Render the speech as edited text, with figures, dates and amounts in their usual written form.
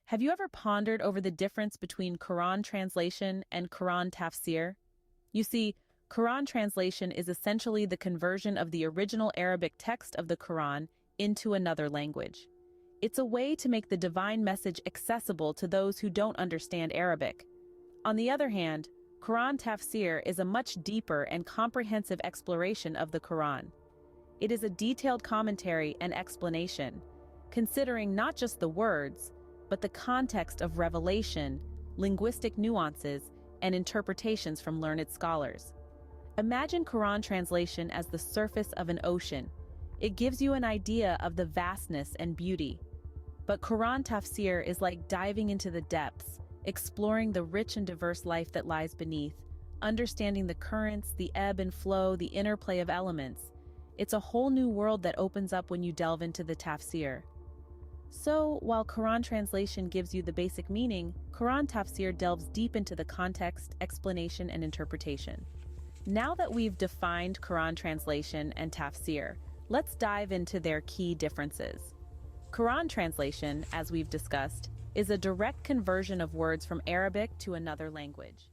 Have you ever pondered over the difference between Quran translation and Quran tafsir? You see, Quran translation is essentially the conversion of the original Arabic text of the Quran into another language. It's a way to make the divine message accessible to those who don't understand Arabic. On the other hand, Quran tafsir is a much deeper and comprehensive exploration of the Quran. It is a detailed commentary and explanation, considering not just the words, but the context of revelation, linguistic nuances, and interpretations from learned scholars. Imagine Quran translation as the surface of an ocean. It gives you an idea of the vastness and beauty. But Quran tafsir is like diving into the depths, exploring the rich and diverse life that lies beneath, understanding the currents, the ebb and flow, the interplay of elements. It's a whole new world that opens up when you delve into the tafsir. So, while Quran translation gives you the basic meaning, Quran tafsir delves deep into the context, explanation, and interpretation. Now that we've defined Quran translation and tafsir, let's dive into their key differences. Quran translation, as we've discussed, is a direct conversion of words from Arabic to another language.